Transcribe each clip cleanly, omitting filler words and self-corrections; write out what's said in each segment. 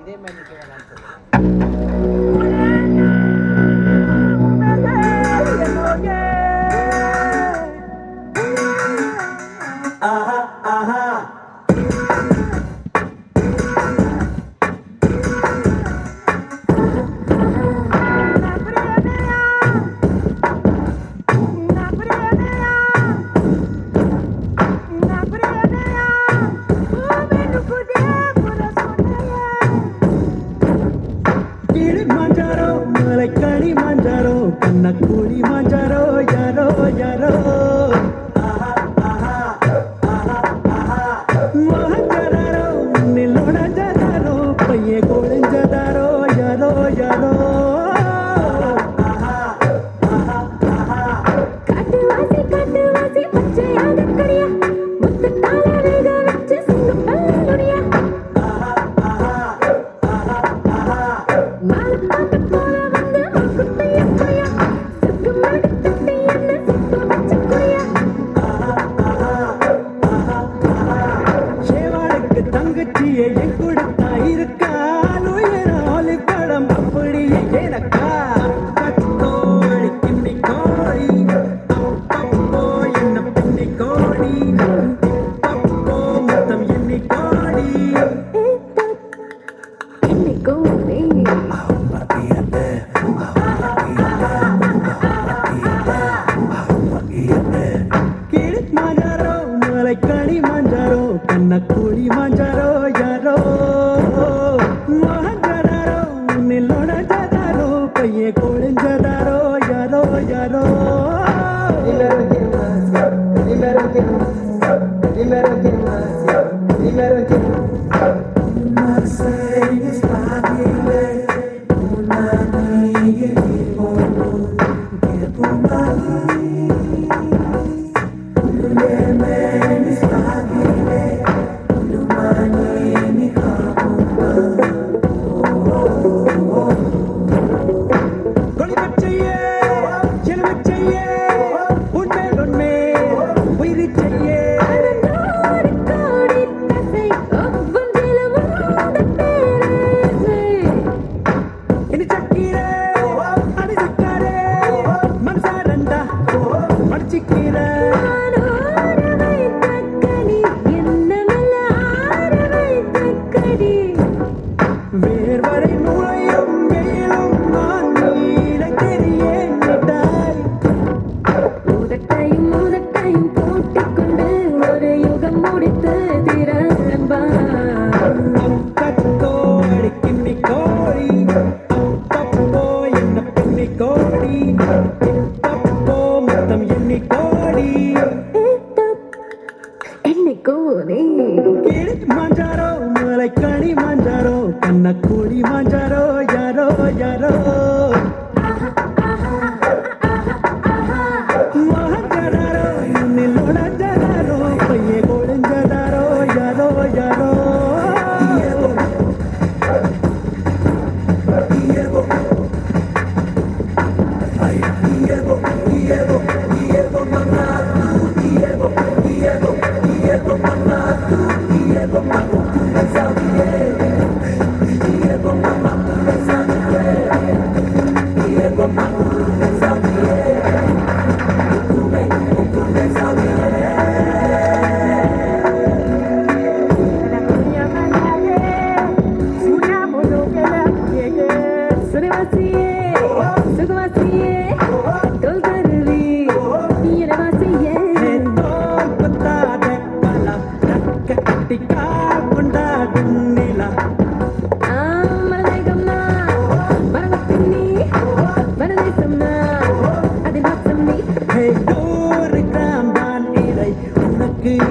இதே மாதிரி நிக்க வேணாம்னு சொல்லுங்க. ஆஹா ஆஹா மாஞ்சாரோ மலைக்கணி மாஞ்சாரோ கண்ணக்கூடி மாஞ்சாரோ யாரோ யாரோ மோகஞ்சாரோ நில்லோட ஜாரோ பையே கோழிஞ்சதாரோ யாரோ யாரோ தங்கச்சியை என் கொடுத்தா இருக்கால் உயராலி படம் அப்படியே எனக்கா கத்தோழி கிண்ணி கோழி அப்பப்போ என்ன பின்னி கோழி அப்பப்போ மொத்தம் எண்ணி கோழி கீழ் மாஞ்சாரோ மலைக்கணி மாஞ்சாரோ கண்ணக்கூடி மாஞ்சாரோ யாரோ மோகஞ்சாரோ நில்லோட ஜாரோ பையே கோழிஞ்சதாரோ யாரோ யாரோ கொடிபச்சையே எலுமிச்சையே உண்மை உண்மை உயிரிச்சையே இனி சக்கீரே அடி சக்காரே மனசாரண்டா மடிச்சிக்கீரே வேர்வரை நுழையும் வெயிலும் நான் நீரை தெரியேன் மிட்டாய் மூதட்டையும் போட்டிக்கொண்டு ஒரு யுகம் முடித்து திறன்பா கத்தோடி கிண்ணி கோழி அப்பப்போ என்ன பின்னி கோழி அப்பப்போ மொத்தம் எண்ணி கோழி கீழ் மாஞ்சாரோ மலைக்கணி மாஞ்சாரோ கண்ணக்கூடி மாஞ்சாரோ யாரோ யாரோ மோகஞ்சாரோ நில்லோட ஜாரோ பையே கோழிஞ்சதாரோ யாரோ யாரோ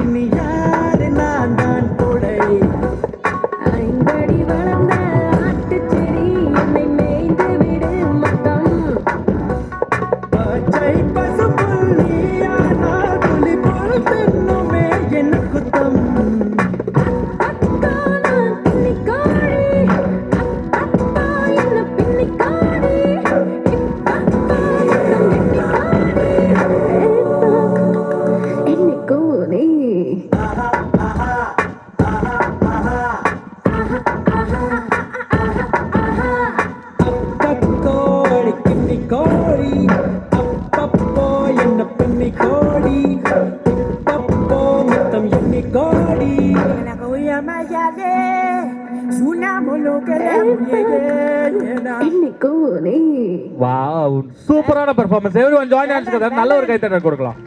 நீ யாரு நான் தான் கொடை ஐம்படி வளர்ந்த ஆட்டுச்செடி என்னை மேய்ந்து விடு மொத்தம் பச்சை பசுப்புல் நீயானால் புலி போல் தின்னுமே என்ன குத்தம் அக்கா நான் பின்னிக்காடி அப்பா என்ன பின்னிக்காடி இப்பப்பா என்ன பின்னிக்காடி என்னை கூனே yale sunamo lokala mulege yena என்னைக்கோ நீ வாவ், சூப்பரான பெர்ஃபார்மன்ஸ். Everyone join hands. நல்ல ஒரு கைத்தட்டல் கொடுக்கலாம்.